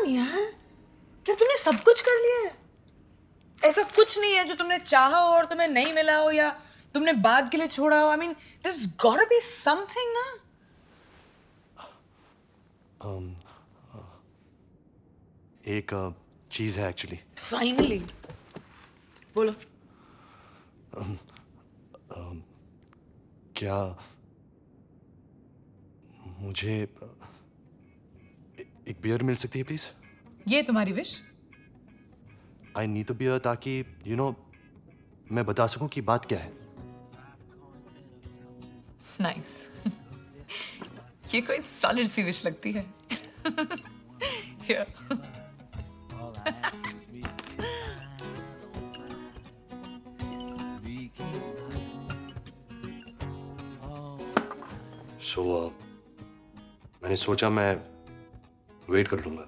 On यार, क्या तुमने सब कुछ कर लिया है? ऐसा कुछ नहीं है जो तुमने चाहा हो और तुम्हें नहीं मिला हो या तुमने बाद के लिए छोड़ा हो. I mean, there's gotta be something ना. एक चीज है एक्चुअली. Finally. बोलो. क्या मुझे एक बियर मिल सकती है प्लीज? ये तुम्हारी wish? I need a beer ताकि मैं बता सकूं कि बात क्या है. नाइस. ये कोई सॉलिड सी विश लगती है. Here. So, मैंने सोचा मैं वेट कर लूंगा.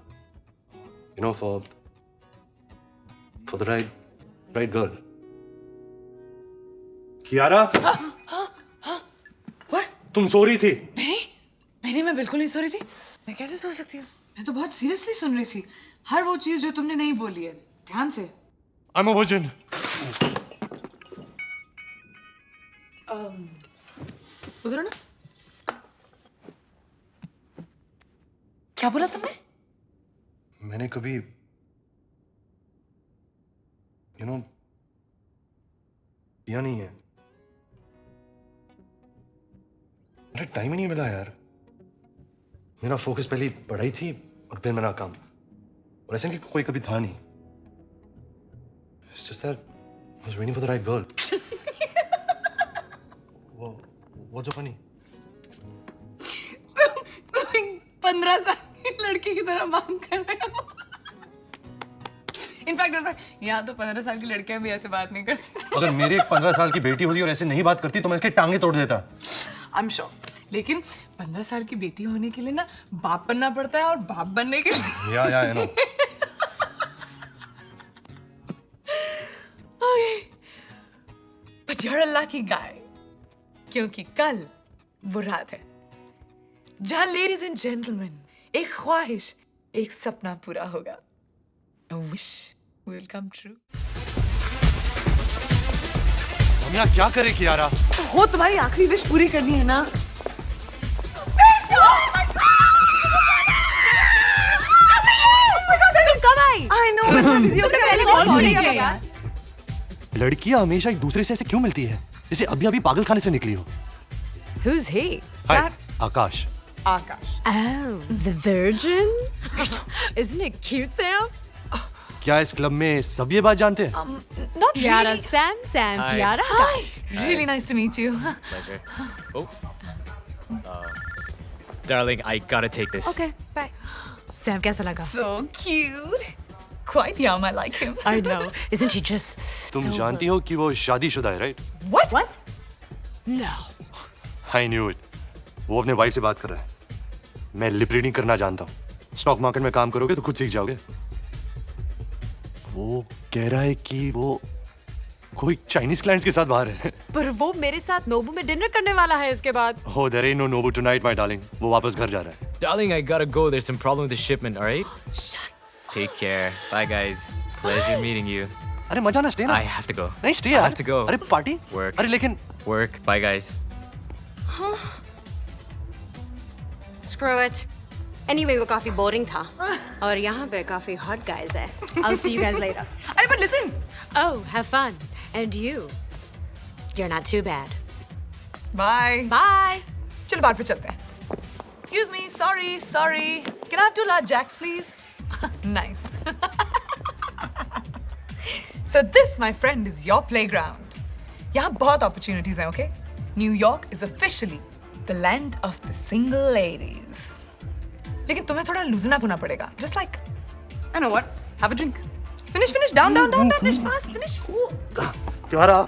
For the right girl. Kiara, What? तुम सो रही थी? नहीं, मैं बिल्कुल नहीं सो रही थी. मैं कैसे सो सकती हूँ? मैं तो बहुत सीरियसली सुन रही थी. हर वो चीज जो तुमने नहीं बोली है. ध्यान से. I'm a virgin. उधर ना. क्या बोला तुमने? मैंने कभी किया नहीं है. मुझे टाइम ही नहीं मिला यार. मेरा फोकस पहले पढ़ाई थी और फिर मेरा काम. और ऐसा कि कोई कभी था नहीं. It's just that I was waiting for the right girl. What's so funny? तुम 15 साल की लड़की की तरह बात कर रहे हो. इनफैक्ट यहाँ तो 15 साल की लड़कियां भी ऐसे बात नहीं करती. अगर मेरी एक 15 साल की बेटी होती और ऐसे नहीं बात करती तो मैं इसके टांगे तोड़ देता. I'm sure. लेकिन 15 साल की बेटी होने के लिए ना बाप बनना पड़ता है और बाप बनने के लिए. या I know. Okay. But you're a lucky guy. क्योंकि कल वो रात है जहां लेडीज एंड जेंटलमैन एक ख्वाहिश, एक सपना पूरा होगा. A wish will come true. हम यहाँ क्या करें कियारा? हो तुम्हारी आखिरी विश पूरी करनी है ना? कब आई? I know, मैं थोड़ा busy हो गई. मैंने कॉल sorry किया किया यार. लड़कियां हमेशा एक दूसरे से ऐसे क्यों मिलती है जैसे अभी पागल खाने से निकली हो. Who's he? Hi Akash. Akash. Oh, the virgin? Isn't it cute, Sam? क्या इस क्लब में सब ये बात जानते हैं? Not Kiara, really. Sam, Hi. Kiara. Hi. Really nice to meet you. Pleasure. Oh. Darling, I gotta take this. Okay, bye. Sam, कैसा लगा? So cute. Quite young, I like him. I know. Isn't he just तुम so जानती हो कि वो शादीशुदा है, right? What? What? No. I knew it. वो अपने वाइफ से बात कर रहा है. मैं लिप रीडिंग करना जानता हूँ. स्टॉक मार्केट में काम करोगे तो खुद सीख जाओगे. वो कह रहा है कि वो कोई चाइनीज क्लाइंट्स के साथ बाहर है. पर वो मेरे साथ नोबू में डिनर करने वाला है इसके बाद. Oh, there ain't no Nobu tonight, my darling. वो वापस घर जा रहा है. Darling, I gotta go. There's some problem with the shipment, alright? Shut. Take care. Bye, guys. Pleasure meeting you. अरे मजा ना, स्टे ना. I have to go. नहीं स्टे I यार. have to go. अरे पार्टी. Work. अरे लेकिन Work. Bye, guys. Screw it. Anyway, वो काफी boring था. और यहाँ पे काफी hot guys है. I'll see you guys later. अरे but listen. Oh, have fun. And you? You're not too bad. Bye. Bye. चलो बाहर पे चलते हैं. Excuse me. Sorry. Can I have 2 large jacks, please? Nice. So this, my friend, is your playground. यहाँ बहुत opportunities हैं, okay? New York is officially the land of the single ladies. लेकिन तुम्हें थोड़ा loosen up होना पड़ेगा. Just like, I know what? Have a drink. Finish. Down. Finish fast. Finish. क्या रहा?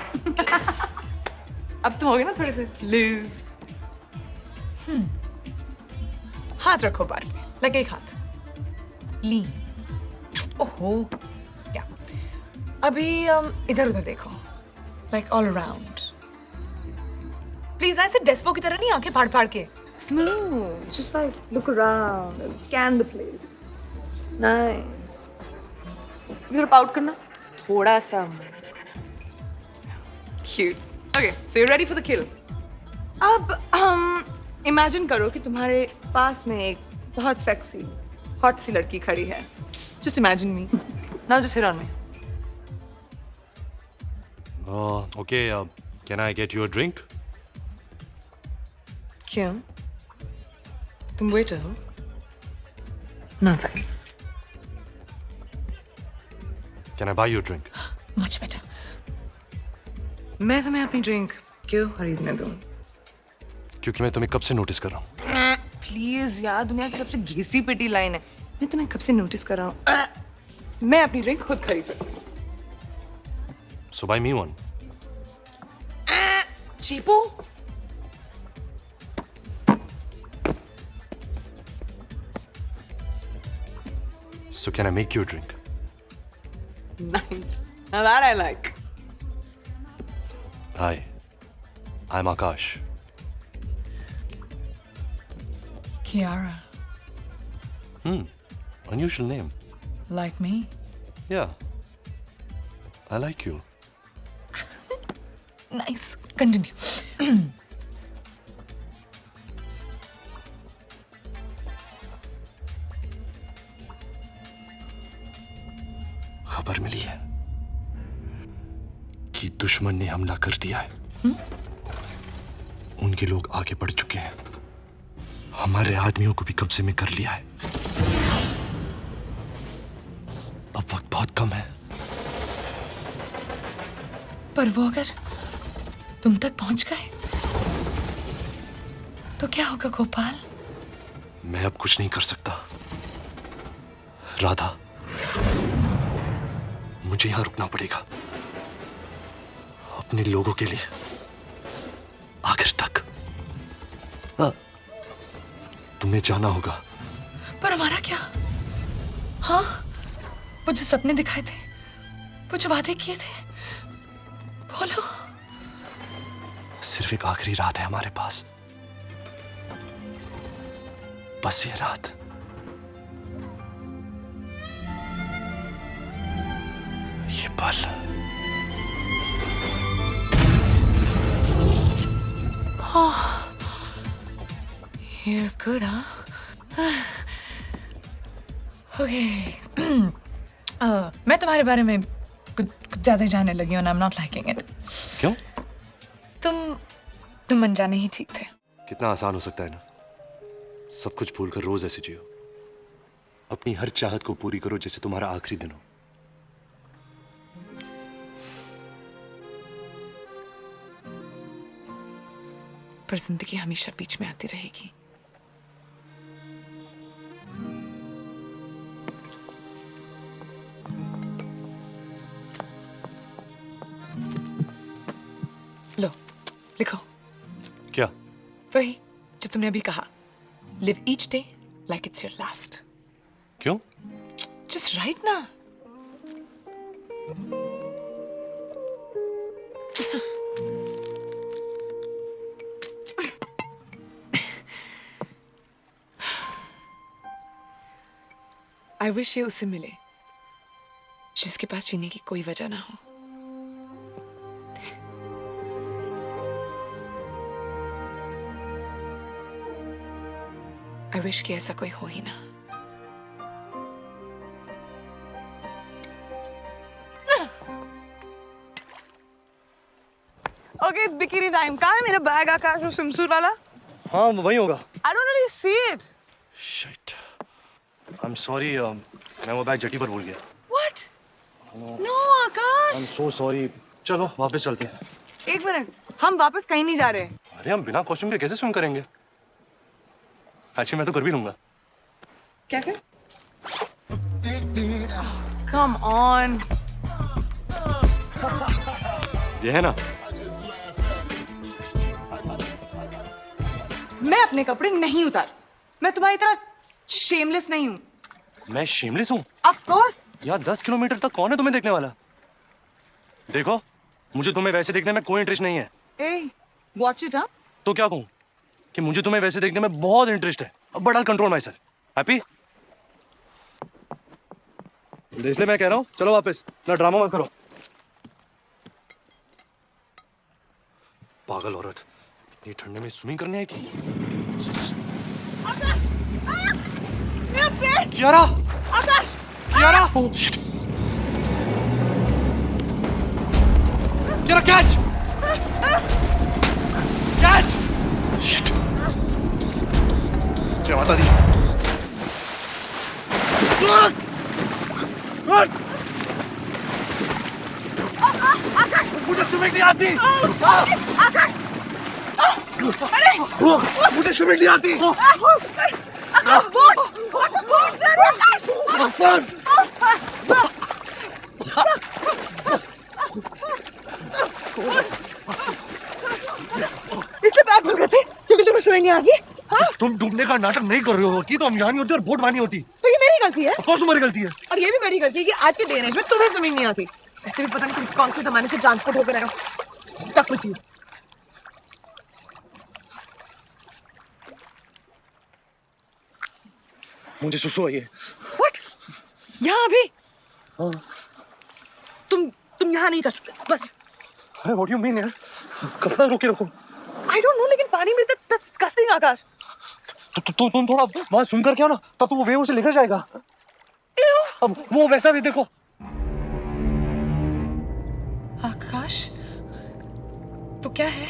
अब तुम हो गए ना थोड़े से लूज. हाथ रखो बार पे. like एक हाथ. लीन. ओहो. या. अभी इधर उधर देखो. like all around. प्लीज ऐसे डेस्पो की तरह नहीं आंखें फाड़ के. Smooth. Just like look around and scan the place. Nice. इधर पाउट करना थोड़ा सा। Cute. Okay, so you ready for the किल? अब हम इमेजिन करो कि तुम्हारे पास में एक बहुत सेक्सी हॉट सी लड़की खड़ी है। Just imagine me. Now just hit on me. Okay, can I get you a drink? क्यों? तुम वेटर हो? No thanks. Can I buy you a drink? Much better. मैं तुम्हें अपनी ड्रिंक क्यों खरीदने दूं? क्योंकि मैं तुम्हें कब से नोटिस कर रहा हूँ। प्लीज यार, दुनिया की सबसे घिसी पिटी लाइन है। मैं तुम्हें कब से नोटिस कर रहा हूँ। मैं अपनी ड्रिंक खुद खरीद सकती हूँ। So buy me one. चीपो। So can I make you a drink? Nice. Now that I like. Hi, I'm Akash. Kiara. Unusual name. Like me? Yeah. I like you. Nice. Continue. खबर मिली है कि दुश्मन ने हमला कर दिया है। उनके लोग आगे बढ़ चुके हैं। हमारे आदमियों को भी कब्जे में कर लिया है। अब वक्त बहुत कम है। पर वो अगर तुम तक पहुंच गए तो क्या होगा गोपाल? मैं अब कुछ नहीं कर सकता। राधा, मुझे यहां रुकना पड़ेगा। अपने लोगों के लिए आखिर तक। तुम्हें जाना होगा। पर हमारा क्या? हाँ, वो जो सपने दिखाए थे, वो जो वादे किए थे, बोलो। सिर्फ एक आखिरी रात है हमारे पास। बस ये रात। ये पल। You're good, huh? Okay. मैं तुम्हारे बारे में कुछ ज्यादा जानने लगी हूँ, and I'm not liking it. क्यों? तुम अनजाने ही ठीक थे। कितना आसान हो सकता है ना। सब कुछ भूलकर रोज ऐसे जियो। अपनी हर चाहत को पूरी करो जैसे तुम्हारा आखिरी दिन हो। पर जिंदगी हमेशा बीच में आती रहेगी। लो, लिखो। क्या? वही जो तुमने अभी कहा। Live each day like it's your last. क्यों? Just write ना। I wish ये उसे मिले जिसके पास जीने की कोई वजह ना हो। I wish कि ऐसा कोई हो ही ना। Okay, it's bikini time. कहाँ है मेरा बैग आकाश, वो swimsuit वाला? हाँ, वही होगा। I don't really see it. Shit. I'm sorry. मैं वो बैग जटी पर भूल गया। What? No, Akash. I'm so sorry. चलो वापस चलते हैं। एक मिनट, हम वापस कहीं नहीं जा रहे। अरे हम बिना कॉस्ट्यूम के कैसे स्विम करेंगे? एक्चुअली मैं तो कर भी लूंगा। कैसे? Come on. ये है ना? मैं अपने कपड़े नहीं उतार। मैं तुम्हारी तरह शेमलेस नहीं हूँ। मैं शेमलेस हूँ? Of course. यार 10 किलोमीटर तक कौन है तुम्हें देखने वाला? देखो, मुझे तुम्हें वैसे देखने में कोई इंटरेस्ट नहीं है। Hey, watch it, huh? तो क्या कहूँ कि मुझे तुम्हें वैसे देखने में बहुत इंटरेस्ट है। But I control my self. Happy? इसलिए मैं कह रहा हूँ चलो वापस, ना ड्रामा मत करो। पागल औरत, इतनी ठंडे में स्विमिंग करने आई थी। कियारा, कियारा, कियारा कैच, कैच, क्या बता दी? मुझे स्विमिंग नहीं आती। मुझे स्विमिंग नहीं आती। इसलिए पैर भूल गए थे क्योंकि तुम्हें स्विमिंग नहीं आती। तुम डूबने का नाटक नहीं कर रहे हो कि तो हम यहाँ नहीं होती और बोट वहाँ नहीं होती। तो ये मेरी गलती है। ऑफ कोर्स तुम्हारी गलती है। और ये भी मेरी गलती है कि आज के डे एंड एज में तुम्हें स्विमिंग नहीं आती। ऐसे भी पता नहीं तुम कौन से जमाने से ट्रांसपोर्ट होकर आए हो। Stuck with you. मुझे सुसु आई है। व्हाट? यहाँ अभी? तुम यहाँ नहीं कर सकते बस। अरे व्हाट यू मीन यार? कब तक रोके रखो? आई डोंट नो, लेकिन पानी में that's disgusting आकाश। तुम थोड़ा बात सुन कर क्या ना, तब तो वो वेव उसे लेकर जाएगा। अब वो वैसा भी देखो। आकाश, तो क्या है?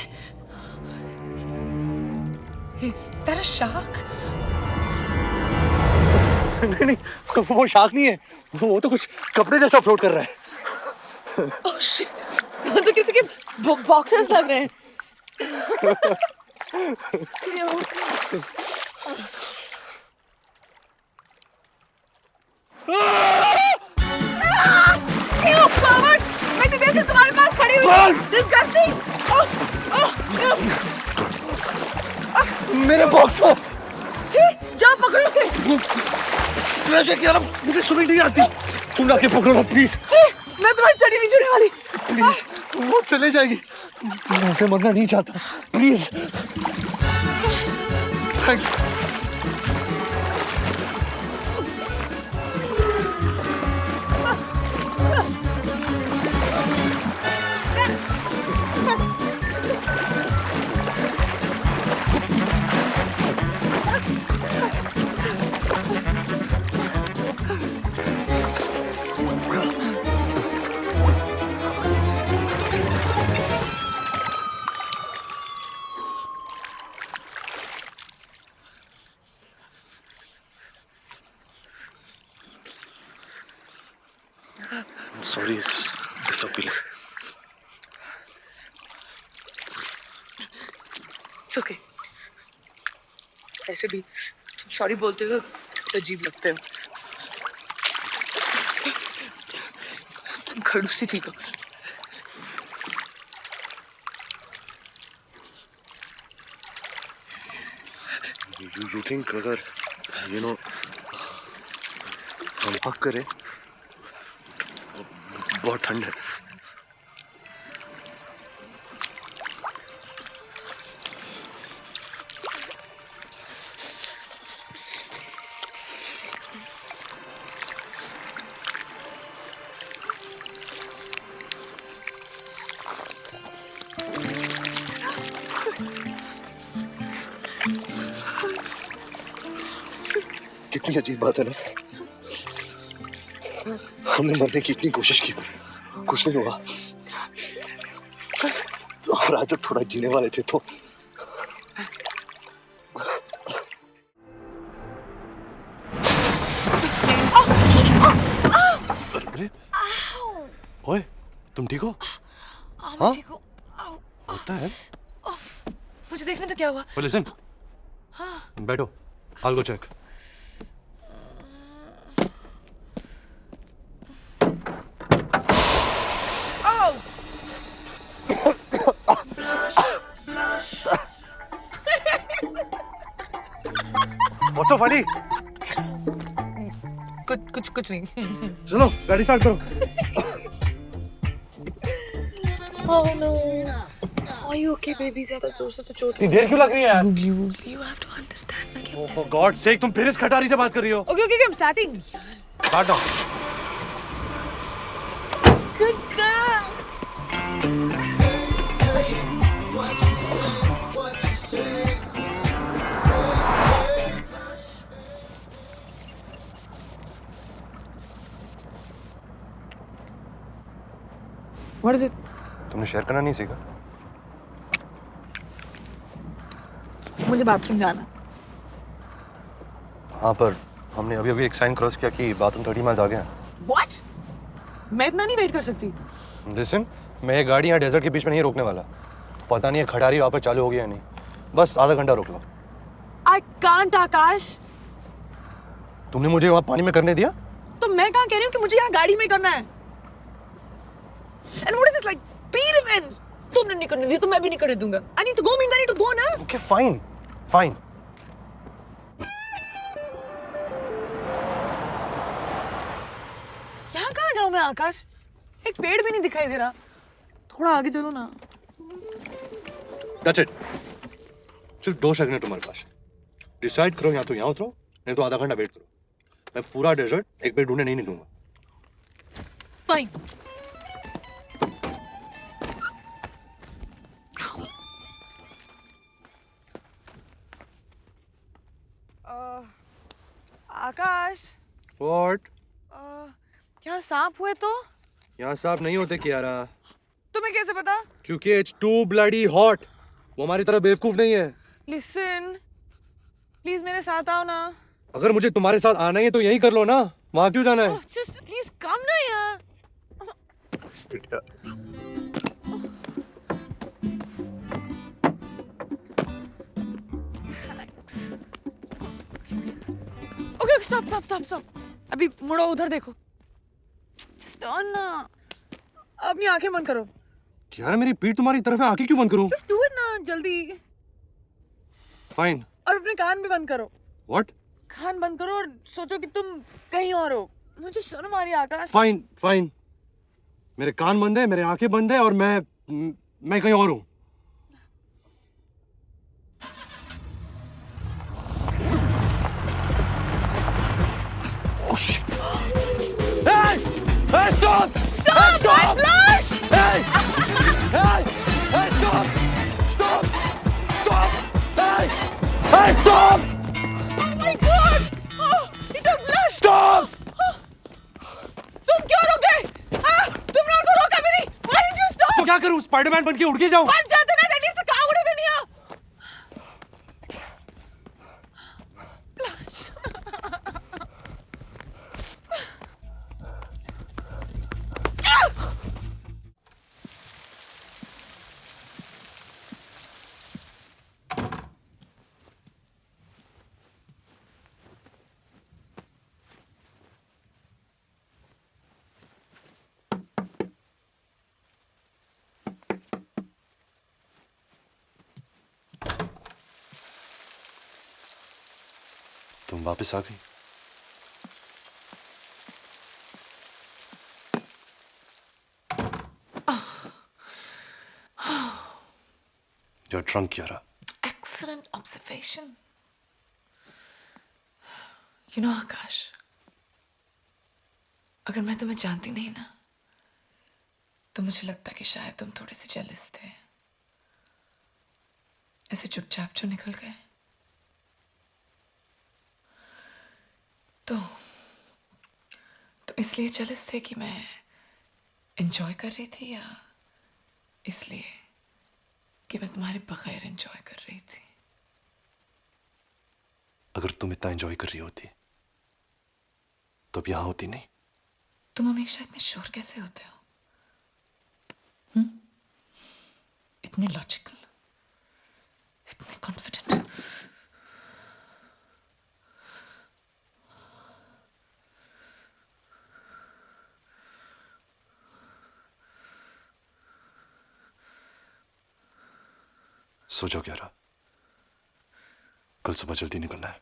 Is that a shark? नहीं, वो शार्क नहीं है, वो तो कुछ कपड़े जैसा फ्लोट कर रहा है। Oh shit! तो किसी के बॉक्सेस लग रहे हैं। मैं तो जैसे तुम्हारे पास खड़ी हुई। Disgusting! मेरे बॉक्सेस। जाओ पकड़ो उसे। वैसे क्या ना, मुझे स्विमिंग नहीं आती। तुम जाके पकड़ो प्लीज। मैं तुम्हारी चढ़ी नहीं छूने वाली। प्लीज, वो चले जाएगी। मैं उसे मरना नहीं चाहता। Please. Thanks. Sorry, it's okay. It's okay. ऐसे भी तुम सॉरी बोलते हो तो अजीब लगते हो। तुम खड़ूसी ठीक हो। You think अगर हम हक करें, बहुत ठंड है। कितनी अजीब बात है ना, हमने मरने की इतनी कोशिश की, कुछ नहीं हुआ। तो और आज जब थोड़ा जीने वाले थे तो अरे ओए, तुम ठीक हो? हाँ ठीक हो। होता है। मुझे देखने तो क्या हुआ? लिसन, बैठो, I'll go check. What's so funny? कुछ नहीं। चलो गाड़ी स्टार्ट करो। Oh no. Are you okay, baby? ज़्यादा जोर से तो चोट। देर क्यों लग रही है यार? You have to understand ना। For God's sake, तुम फिर इस खटारी से बात कर रही हो? Okay, I'm starting. काटो। good girl. What is it? तुमने शेयर करना नहीं सीखा? मुझे बाथरूम जाना। हाँ, पर हमने अभी अभी एक साइन क्रॉस किया कि बाथरूम 30 माइल्स आगे है। What? मैं इतना नहीं वेट कर सकती। लिसन, मैं ये गाड़ी यहाँ डेजर्ट के बीच में नहीं रोकने वाला। पता नहीं है खटारी वापस चालू होगी या नहीं। बस आधा घंटा रोक लो। I can't, आकाश। तुमने मुझे वहाँ पानी में करने दिया? तो मैं कहाँ कह रही हूँ कि मुझे यहाँ गाड़ी में करना है। And what is this like peer revenge? तुमने नहीं करने दिया तो मैं भी नहीं करने दूंगा। I need to go means I need to go ना। Okay, fine, fine. यहाँ कहाँ जाऊँ मैं आकाश? एक पेड़ भी नहीं दिखाई दे रहा। थोड़ा आगे चलो ना। That's it. सिर्फ 2 सेकंड है तुम्हारे पास। डिसाइड करो, या तो यहाँ उतरो, नहीं तो आधा घंटा वेट करो। मैं पूरा डेजर्ट एक पेड़ ढूंढने नहीं दूंगा। Fine. Akash, What? यहाँ सांप हुए तो? यहाँ सांप नहीं होते कियारा। तुम्हें कैसे पता? क्योंकि it's too bloody hot. वो हमारी तरह बेवकूफ नहीं है। Listen, please मेरे साथ आओ ना। अगर मुझे तुम्हारे साथ आना ही है तो यही कर लो ना। वहाँ क्यों जाना है? Oh, just please come ना यहाँ। Okay, stop. अभी मुड़ो, उधर देखो। Just turn ना। अपनी आंखें बंद करो। कियारा, मेरी पीठ तुम्हारी तरफ है, आंखें क्यों बंद करूं? Just do it ना, जल्दी। Fine. और अपने कान भी बंद करो। What? कान बंद करो और सोचो कि तुम कहीं और हो। मुझे शर्म आ रही है आकाश। Fine. मेरे कान बंद है, मेरे आंखें बंद है और मैं कहीं और हूँ। Oh shit! Hey! Stop! My flash! Hey! Stop! Hey! Stop! Oh my God! Oh, he took blush! Stop! तुम क्यों रुके? तुमने उनको रोका भी नहीं। Why did you stop? तो क्या करूँ? स्पाइडरमैन बन के उड़ के जाऊँ? बच जाते ना, at least कहाँ उड़े भी नहीं आप? Blush. तुम वापस आ गई। You're drunk, Kiara. Excellent observation. You know, आकाश, अगर मैं तुम्हें जानती नहीं ना, तो मुझे लगता कि शायद तुम थोड़े से जेलस थे। ऐसे चुपचाप जो निकल गए। तो इसलिए जेलस थे कि मैं एंजॉय कर रही थी, या इसलिए कि मैं तुम्हारे बगैर एंजॉय कर रही थी? अगर तुम इतना एंजॉय कर रही होती तो अब यहाँ होती नहीं। तुम हमेशा इतने श्योर कैसे होते हो? इतने लॉजिकल, इतने कॉन्फिडेंट। सो जाओ कियारा, कल सुबह जल्दी निकलना है।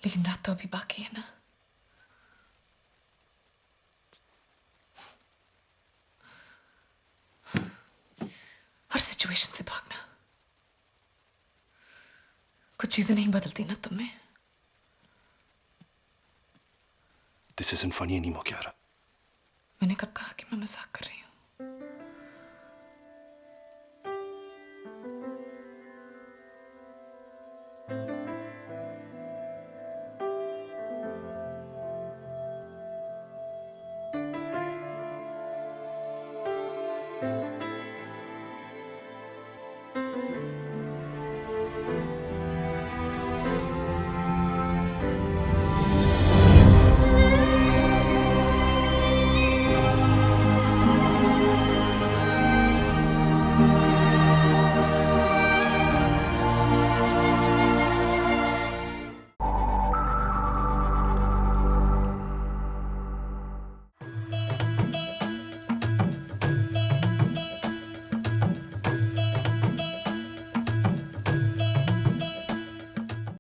लेकिन रात तो अभी बाकी है ना। हर सिचुएशन से भागना, कुछ चीजें नहीं बदलती ना तुम में। This isn't funny anymore, Kiara. मैंने कब कहा कि मैं मजाक कर रही हूँ?